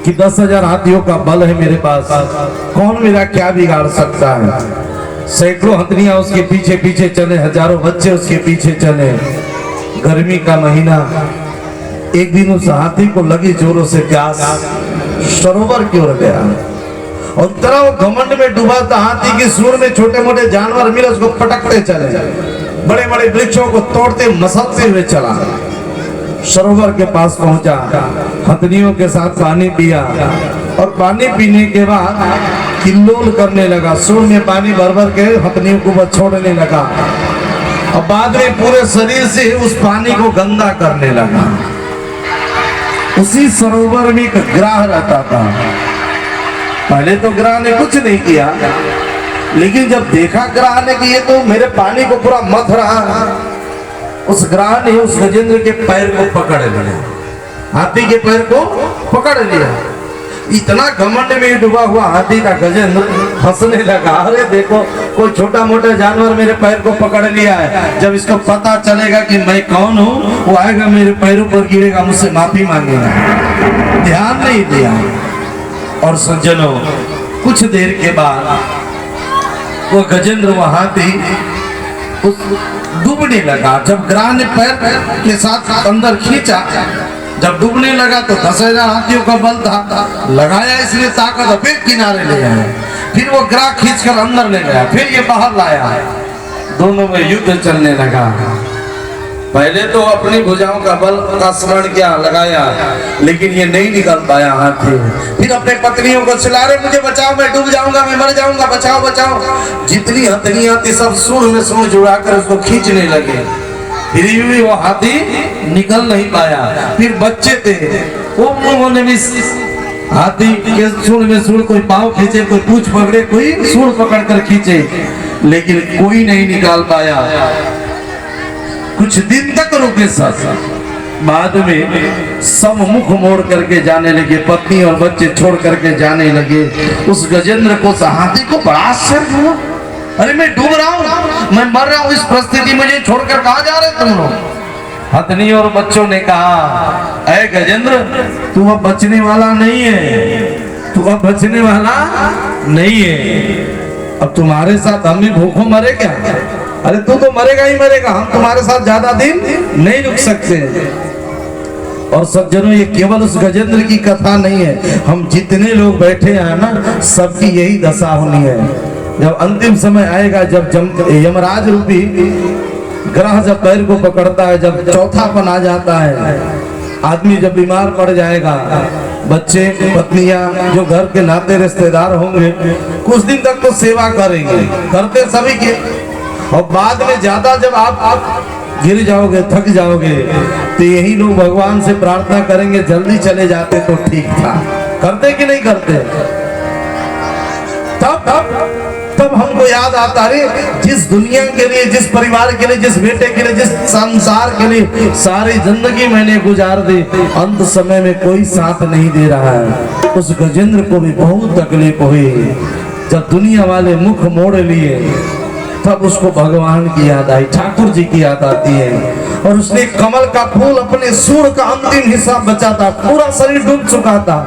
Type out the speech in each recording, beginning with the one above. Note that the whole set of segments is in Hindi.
कि 10,000 हाथियों का बल है मेरे पास, कौन मेरा क्या बिगाड़ सकता है। सैकड़ों हथनियां उसके पीछे पीछे चले, हजारों बच्चे उसके पीछे चले। गर्मी का महीना, एक दिन उस हाथी को लगी जोरों से प्यास, सरोवर की ओर गया और तरह वो घमंड में डूबा था। हाथी की सूर में छोटे मोटे जानवर मिले, उसको पटकते चले, बड़े बड़े वृक्षों को तोड़ते मसलते हुए चला। सरोवर के पास पहुंचा, हथनियों के साथ पानी पिया और पानी पीने के बाद किल्लोल करने लगा। सूर में पानी भर भर के हथनियों को वो छोड़ने लगा और बाद में पूरे शरीर से उस पानी को गंदा करने लगा। उसी सरोवर में एक ग्राह रहता था। पहले तो ग्राह ने कुछ नहीं किया, लेकिन जब देखा ग्राह ने कि ये तो मेरे पानी को पूरा मथ रहा है, उस ग्राह ने उस गजेंद्र के पैर को पकड़ लिया, हाथी के पैर को पकड़ लिया। इतना घमंड में डूबा हुआ हाथी का गजेंद्र हंसने लगा, अरे देखो कोई छोटा मोटा जानवर मेरे पैर को पकड़ लिया है, जब इसको पता चलेगा कि मैं कौन हूँ, वो आएगा मेरे पैरों पर गिरेगा, मुझसे माफी मांगेगा। ध्यान नहीं दिया। और सज्जनों, कुछ देर के बाद वो गजेंद्र, वो हाथी डूबने लगा। जब ग्राह ने पैर के साथ अंदर खींचा, जब डूबने लगा तो 10,000 हाथियों का बल था, लगाया इसलिए ताकत, फिर किनारे ले आया, फिर वो ग्राह खींचकर अंदर ले गया, फिर ये बाहर लाया। दोनों में युद्ध चलने लगा। पहले तो अपनी भुजाओं का बल का स्मरण किया, लगाया, लेकिन ये नहीं निकल पाया हाथी। फिर अपने पत्नियों को चिल्ला रहे, मुझे बचाओ, मैं डूब जाऊंगा, मैं मर जाऊंगा, बचाओ बचाओ। जितनी हथनियां थी सब सूंड में सूंड जुड़ाकर उसको खींचने लगे, फिर भी वो हाथी निकल नहीं पाया। फिर बच्चे थे, उन्होंने भी हाथी के सूंड में सूंड, कोई पांव खींचे, कोई पूंछ पकड़े, कोई सूंड पकड़ कर खींचे, लेकिन कोई नहीं निकाल पाया। कुछ दिन तक रुके साथ, बाद में सब मुख मोड़ करके जाने लगे, पत्नी और बच्चे छोड़ करके जाने लगे। उस गजेंद्र को, हाथी को बड़ा आश्चर्य हुआ, अरे मैं डूब रहा हूँ, मैं मर रहा हूँ, इस परिस्थिति मुझे छोड़कर कहाँ जा रहे तुम लोग। हथनी और बच्चों ने कहा, ऐ गजेंद्र, तू अब बचने वाला नहीं है, तू अब बचने वाला नहीं है, अब तुम्हारे साथ हम भी भूखों मरे क्या। अरे तू तो मरेगा ही मरेगा, हम तुम्हारे साथ ज्यादा दिन नहीं रुक सकते। और सज्जनों, ये केवल उस गजेंद्र की कथा नहीं है, हम जितने लोग बैठे हैं ना, सबकी यही दशा होनी है। जब अंतिम समय आएगा, जब यमराज रूपी ग्रह जब पैर को पकड़ता है, जब चौथापन आ जाता है, आदमी जब बीमार पड़ जाएगा, बच्चे पत्नियां जो घर के नाते रिश्तेदार होंगे, कुछ दिन तक तो सेवा करेंगे, करते सभी के, और बाद में ज्यादा जब आप गिर जाओगे, थक जाओगे, तो यही लोग भगवान से प्रार्थना करेंगे, जल्दी चले जाते तो ठीक था। करते कि नहीं करते। तब हमको याद आता है, जिस दुनिया के लिए, जिस परिवार के लिए, जिस बेटे के लिए, जिस संसार के लिए सारी जिंदगी मैंने गुजार दी, अंत समय में कोई साथ नहीं दे रहा है। उस गजेंद्र को भी बहुत तकलीफ हुई। जब दुनिया वाले मुख मोड़ लिए, तब उसको भगवान की याद आई, ठाकुर जी की याद आती है। और उसने कमल का फूल, अपने सूंड का अंतिम हिस्सा बचा था, पूरा शरीर डूब चुका था,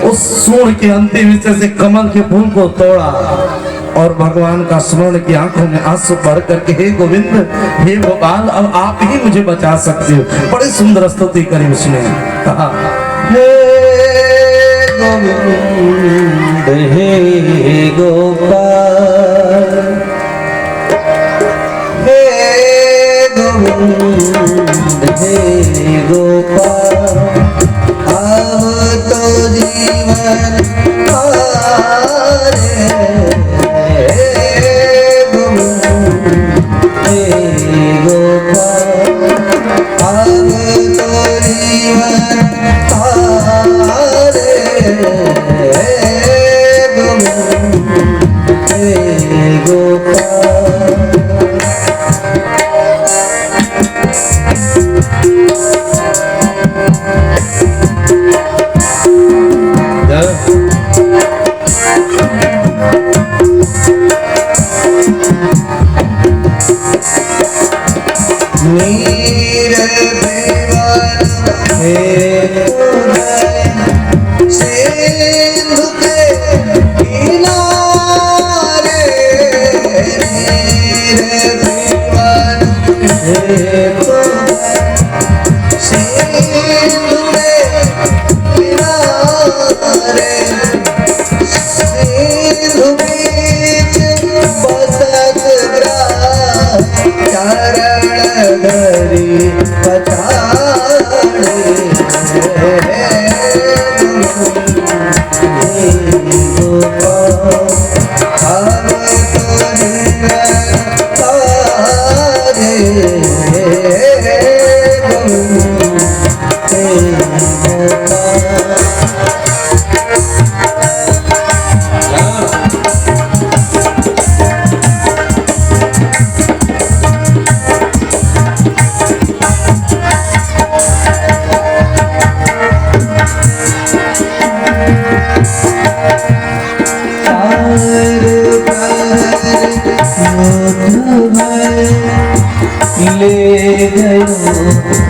उस सूंड के अंतिम हिस्से से कमल के फूल को तोड़ा और भगवान का स्मरण की आंखों में आंसू भर करके, हे गोविंद, हे गोपाल, अब आप ही मुझे बचा सकते हो। बड़ी सुंदर स्तुति करी उसने, कहा, हे गोविंद, हे गोपाल, हे गोविंद, हे गोपाल, अब तो जीवन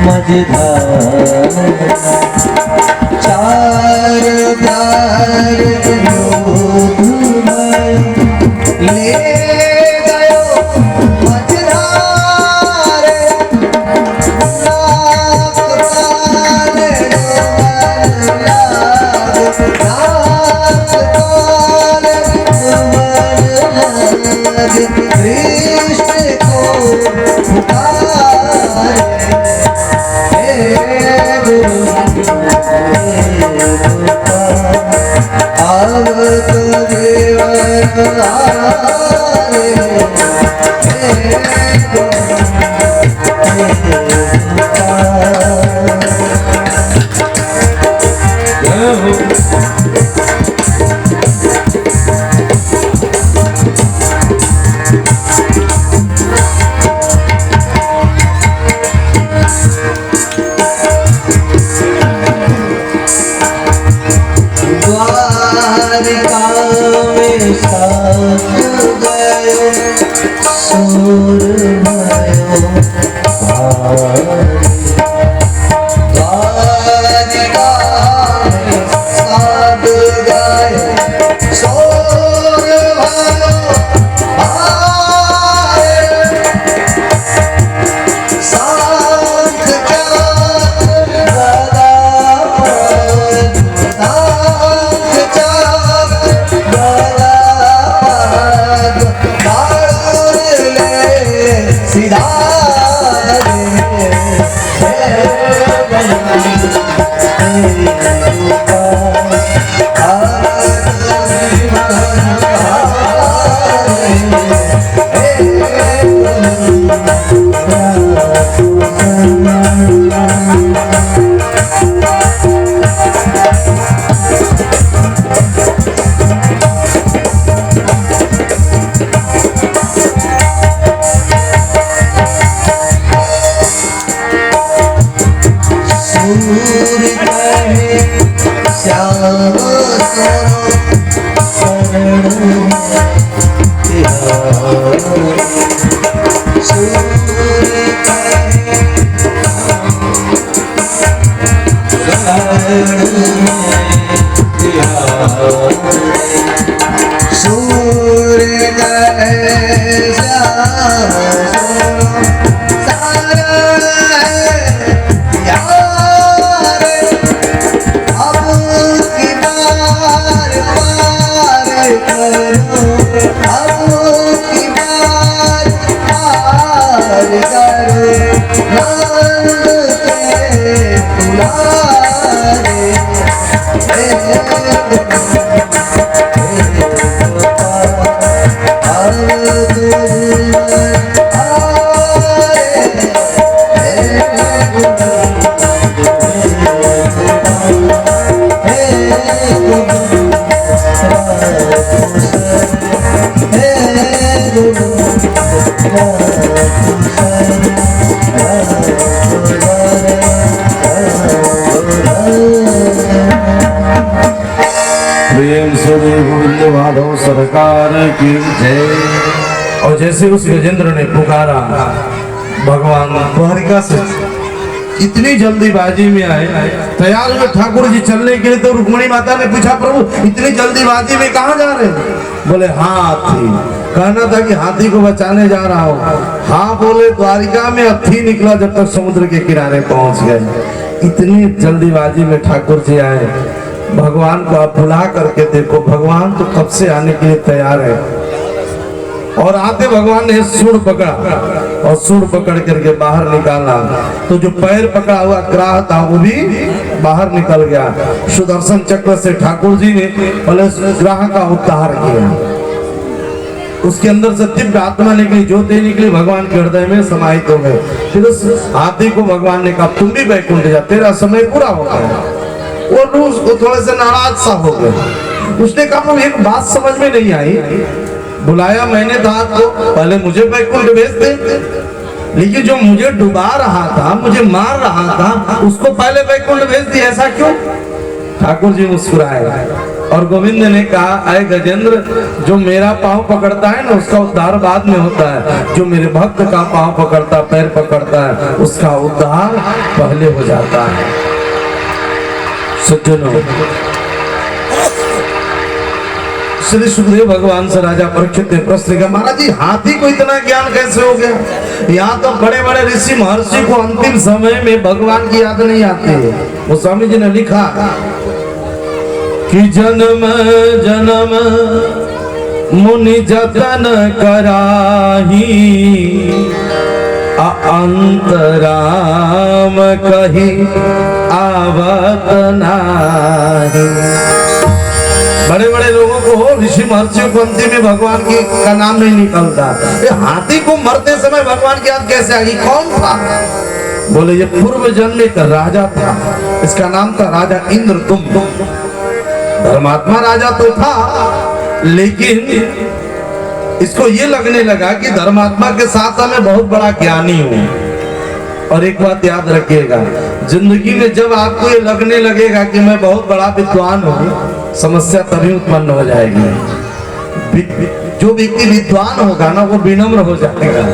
मझधार चार प्यार योग में ले गयो मझधार नाक कान डुमन लाग नाक कान डुमन लाग कृष्ण को पुकारे अब तो जीवन द्वारिका में साथ गयो सूर भयो भारी द्वारिका में साथ गयो सूर भयो भारी साथ श्याम प्रेम से गोविंद माधव सरकार की जय। और जैसे उस गजेंद्र ने पुकारा, भगवान द्वारिका से इतनी जल्दीबाजी में आए, तैयार हुए ठाकुर जी चलने के लिए। तो रुक्मणी माता ने पूछा, प्रभु इतनी जल्दीबाजी में कहाँ जा रहे हैं? बोले हाथी। कहना था कि हाथी को बचाने जा रहा हो। हाँ बोले, द्वारिका में हाथी निकला जब तक समुद्र के किनारे पहुंच गए। इतनी जल्दीबाजी में ठाकुर जी आए। भगवान को आप बुला करके देखो, भगवान तो कब से आने के लिए तैयार है। और आते भगवान ने सूंड पकड़ा और सूंड पकड़ करके बाहर निकाला, तो जो पैर पकड़ा हुआ ग्राह था वो भी बाहर निकल गया। सुदर्शन चक्र से ठाकुर जी ने पहले ग्राह का उद्धार किया। उसके अंदर से दिव्य आत्मा निकली, ज्योति निकली, भगवान के हृदय में समाहित हो गए। फिर उस हाथी को भगवान ने कहा, तुम भी वैकुंठ जा, तेरा समय पूरा हो गया। वो थोड़े से नाराज सा हो गए। उसने कहा, एक बात समझ में नहीं आई, बुलाया मैंने था तो पहले मुझे वैकुंठ भेज दे, लेकिन जो मुझे डुबा रहा था, मुझे मार रहा था, उसको पहले वैकुंठ भेज दिया, ऐसा क्यों? ठाकुर जी मुस्कुराए, और गोविंद ने कहा, अय गजेंद्र, जो मेरा पांव पकड़ता है ना उसका उद्धार बाद में होता है, जो मेरे भक्त का पांव पकड़ता, पैर पकड़ता है, उसका उद्धार पहले हो जाता है। सज्जनों, श्री सुखदेव भगवान से राजा परीक्षित ने प्रश्न किया, महाराज जी हाथी को इतना ज्ञान कैसे हो गया? यहाँ तो बड़े बड़े ऋषि महर्षि को अंतिम समय में भगवान की याद नहीं आती है। वो स्वामी जी ने लिखा कि जन्म जन्म मुनि जतन कराही, अंतराम कही आवत नाही। बड़े बड़े लोगों को, ऋषि महर्षियों को अंतिम में भगवान की का नाम नहीं निकलता। ये हाथी को मरते समय भगवान की याद कैसे आ गई? कौन था? बोले ये पूर्व जन्म एक राजा था, इसका नाम था राजा इंद्रदुम्न। धर्मात्मा राजा तो था, लेकिन इसको ये लगने लगा कि धर्मात्मा के साथ मैं बहुत बड़ा ज्ञानी हूँ। और एक बात याद रखिएगा, जिंदगी में जब आपको ये लगने लगेगा कि मैं बहुत बड़ा विद्वान हूँ, समस्या तभी उत्पन्न हो जाएगी। जो व्यक्ति विद्वान होगा ना वो विनम्र हो जाएगा,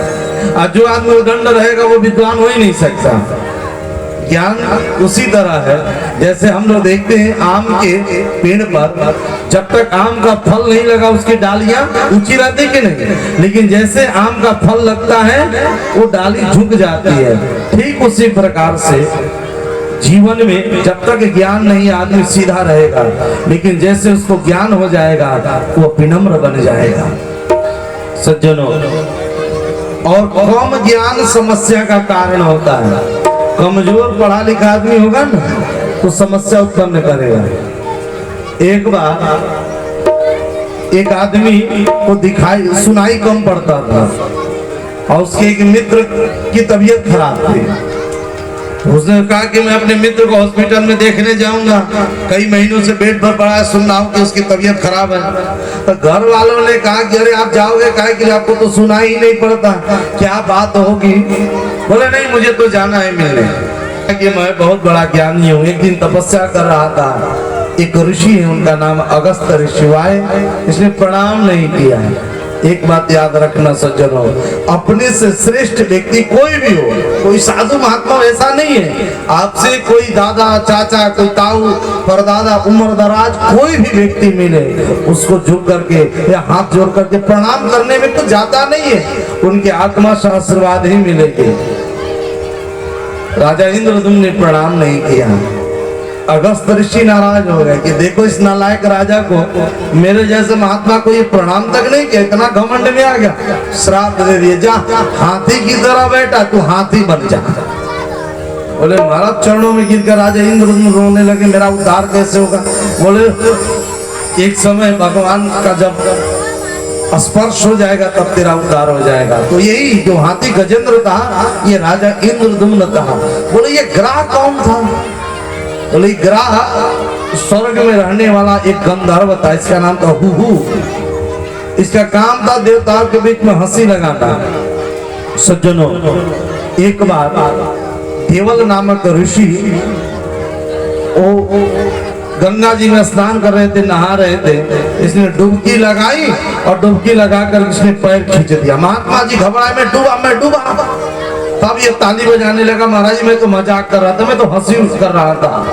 और जो आदमी उदंड रहेगा वो विद्वान हो ही नहीं सकता। ज्ञान उसी तरह है जैसे हम लोग देखते हैं आम के पेड़ पर जब तक आम का फल नहीं लगा उसकी डालियां ऊंची रहती कि नहीं, लेकिन जैसे आम का फल लगता है वो डाली झुक जाती है। ठीक उसी प्रकार से जीवन में जब तक ज्ञान नहीं आदमी सीधा रहेगा, लेकिन जैसे उसको ज्ञान हो जाएगा वो विनम्र बन जाएगा। सज्जनों, और कम ज्ञान समस्या का कारण होता है। कमजोर पढ़ा लिखा आदमी होगा ना तो समस्या उत्पन्न करेगा। एक बार एक आदमी को दिखाई सुनाई कम पड़ता था और उसके एक मित्र की तबीयत खराब थी। उसने कहा कि मैं अपने मित्र को हॉस्पिटल में देखने जाऊंगा, कई महीनों से बेड पर पड़ा है, सुन रहा हूं कि उसकी तबीयत खराब है। तो घर वालों ने कहा कि अरे आप जाओगे काहे के लिए, आपको तो सुनाई ही नहीं पड़ता, क्या बात होगी? बोले नहीं मुझे तो जाना है मिलने। कि मैं बहुत बड़ा ज्ञानी हूँ। एक दिन तपस्या कर रहा था, एक ऋषि है उनका नाम अगस्त ऋषि आए, इसने प्रणाम नहीं किया। एक बात याद रखना सज्जनों, अपने से श्रेष्ठ व्यक्ति कोई भी हो, कोई साधु महात्मा ऐसा नहीं है, आपसे कोई दादा चाचा, कोई ताऊ परदादा उम्र दराज कोई भी व्यक्ति मिले उसको झुक करके या हाथ जोड़ करके प्रणाम करने में तो जाता नहीं है, उनके आत्मा से आशीर्वाद ही मिलेगी। राजा इंद्रदुम्न ने प्रणाम नहीं किया। अगस्त ऋषि नाराज हो गए कि देखो इस नालायक राजा को, मेरे जैसे महात्मा को ये प्रणाम तक नहीं किया, इतना घमंड में आ गया, श्राप दे दिए, जा हाथी की तरह बैठा, तू हाथी बन जा। बोले महाराज चरणों में गिरकर राजा इंद्रदुम्न रोने लगे, मेरा उद्धार कैसे होगा? बोले एक समय भगवान का जब स्पर्श हो जाएगा तब तेरा उद्धार हो जाएगा। तो यही जो हाथी गजेंद्र था ये राजा इंद्रदुम्न था। बोले ये ग्रह कौन था? बोले ग्रह स्वर्ग में रहने वाला एक गंधर्व था, इसका नाम था हुहु। इसका काम था देवताओं के बीच में हंसी लगाना। सज्जनों, एक बार देवल नामक ऋषि गंगा जी में स्नान कर रहे थे, नहा रहे थे, इसने डुबकी लगाई और डुबकी लगाकर इसने पैर खींच दिया। महात्मा जी घबराए, मैं डूबा। तब ये ताली बजाने लगा, महाराज मैं तो मजाक कर रहा था, मैं तो हंसी कर रहा था।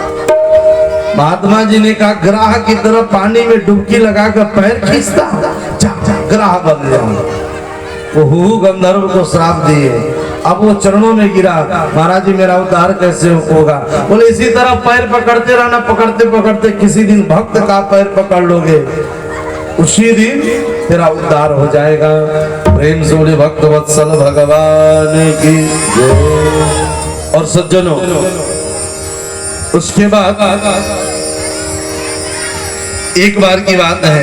महात्मा जी ने कहा ग्राह की तरह पानी में डुबकी लगाकर पैर खींचता, ग्राह बन गया। वो गंधर्व को श्राप दिए। अब वो चरणों में गिरा, महाराज जी मेरा उद्धार कैसे होगा? बोले इसी तरह पैर पकड़ते रहना, पकड़ते पकड़ते किसी दिन भक्त का पैर पकड़ लोगे, उसी दिन तेरा उद्धार हो जाएगा। प्रेम से बोले भक्त वत्सल भगवान की जय। और सज्जनों, उसके बाद एक बार की बात है,